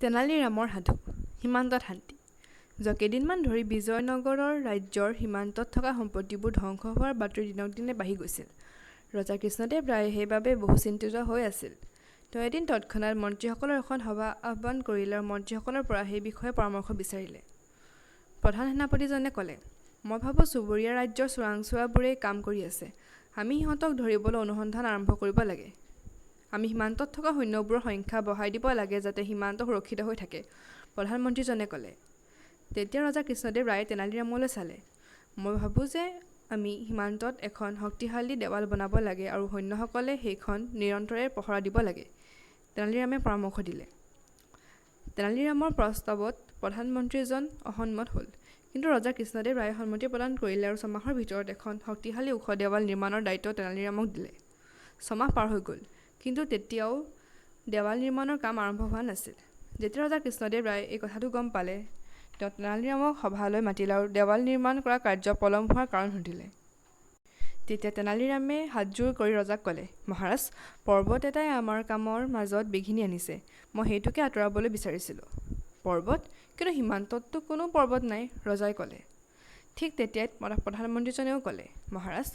তেনালী ৰামৰ সাধু সীমান্তত শান্তি। যোৱা কেইদিনমান ধৰি বিজয়নগৰৰ ৰাজ্যৰ সীমান্তত থকা সম্পত্তিবোৰ ধ্বংস হোৱাৰ বাতৰি দিনক দিনে বাঢ়ি গৈছিল। ৰজা কৃষ্ণদেৱ ৰায়ে সেইবাবে বহু চিন্তিত হৈ আছিল। তেওঁ এদিন তৎক্ষণাৎ মন্ত্ৰীসকলৰ এখন সভা আহ্বান কৰিলে আৰু মন্ত্ৰীসকলৰ পৰা সেই বিষয়ে পৰামৰ্শ বিচাৰিলে। প্ৰধান সেনাপতিজনে ক'লে, মই ভাবোঁ চুবুৰীয়া ৰাজ্যৰ চোৰাংচোৱাবোৰেই কাম কৰি আছে। আমি সিহঁতক ধৰিবলৈ অনুসন্ধান আৰম্ভ কৰিব লাগে। আমি সীমান্তত থকা সৈন্যবোৰৰ সংখ্যা বঢ়াই দিব লাগে যাতে সীমান্ত সুৰক্ষিত হৈ থাকে, প্ৰধানমন্ত্ৰীজনে ক'লে। তেতিয়া ৰজা কৃষ্ণদেৱ ৰায়ে তেনালী ৰামলৈ চালে। মই ভাবোঁ যে আমি সীমান্তত এখন শক্তিশালী দেৱাল বনাব লাগে আৰু সৈন্যসকলে সেইখন নিৰন্তৰে পহৰা দিব লাগে, তেনালী ৰামে পৰামৰ্শ দিলে। তেনালী ৰামৰ প্ৰস্তাৱত প্ৰধানমন্ত্ৰীজন অসন্মত হ'ল, কিন্তু ৰজা কৃষ্ণদেৱ ৰায়ে সন্মতি প্ৰদান কৰিলে আৰু 6 মাহৰ ভিতৰত এখন শক্তিশালী ওখ দেৱাল নিৰ্মাণৰ দায়িত্ব তেনালী ৰামক দিলে। 6 মাহ পাৰ হৈ গ'ল, কিন্তু তেতিয়াও দেৱাল নিৰ্মাণৰ কাম আৰম্ভ হোৱা নাছিল। যেতিয়া ৰজা কৃষ্ণদেৱ ৰায়ে এই কথাটো গম পালে, তেওঁ তেনালী ৰামক সভালৈ মাতিলে আৰু দেৱাল নিৰ্মাণ কৰা কাৰ্য পলম হোৱাৰ কাৰণ সুধিলে। তেতিয়া তেনালী ৰামে হাতজোৰ কৰি ৰজাক ক'লে, মহাৰাজ, পৰ্বত এটাই আমাৰ কামৰ মাজত বিঘিনি আনিছে। মই সেইটোকে আঁতৰাবলৈ বিচাৰিছিলোঁ। পৰ্বত? কিন্তু সীমান্তততো কোনো পৰ্বত নাই, ৰজাই ক'লে। ঠিক তেতিয়াই প্ৰধানমন্ত্ৰীজনেও ক'লে, মহাৰাজ,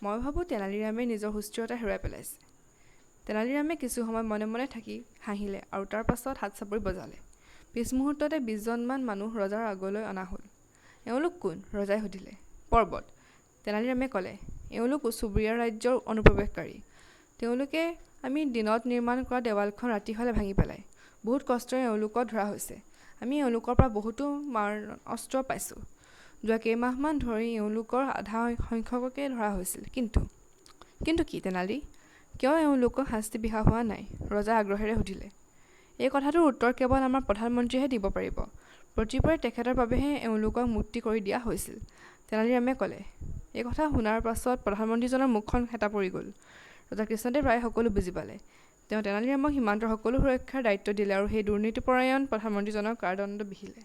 মই ভাবোঁ তেনালী ৰামে নিজৰ সুস্থিৰতা হেৰুৱাই পেলাইছে। তেনালী ৰামে কিছু সময় মনে মনে থাকি হাঁহিলে আৰু তাৰ পাছত হাত চাপৰি বজালে। পিছ মুহূৰ্ততে 20 জনমান মানুহ ৰজাৰ আগলৈ অনা হ'ল। এওঁলোক কোন? ৰজাই সুধিলে। পৰ্বত, তেনালী ৰামে ক'লে। এওঁলোক চুবুৰীয়া ৰাজ্যৰ অনুপ্ৰৱেশকাৰী। তেওঁলোকে আমি দিনত নিৰ্মাণ কৰা দেৱালখন ৰাতি হ'লে ভাঙি পেলায়। বহুত কষ্টৰে এওঁলোকক ধৰা হৈছে। আমি এওঁলোকৰ পৰা বহুতো অস্ত্ৰ পাইছোঁ। যোৱা কেইমাহমান ধৰি এওঁলোকৰ আধা সংখ্যককে ধৰা হৈছিল। কিন্তু কি তেনালী? কিয় এওঁলোকক শাস্তি বিহা হোৱা নাই? ৰজাই আগ্ৰহেৰে সুধিলে। এই কথাটোৰ উত্তৰ কেৱল আমাৰ প্ৰধানমন্ত্ৰীয়েহে দিব পাৰিব। প্ৰতিবাৰে তেখেতৰ বাবেহে এওঁলোকক মুক্তি কৰি দিয়া হৈছিল, তেনালী ৰামে ক'লে। এই কথা শুনাৰ পাছত প্ৰধানমন্ত্ৰীজনৰ মুখখন হেতা পৰি গ'ল। ৰজা কৃষ্ণদেৱ ৰায়ে সকলো বুজি পালে। তেওঁ তেনালী ৰামক সীমান্তৰ সকলো সুৰক্ষাৰ দায়িত্ব দিলে আৰু সেই দুৰ্নীতিপৰায়ণ প্ৰধানমন্ত্ৰীজনক কাৰাদণ্ড বিহিলে।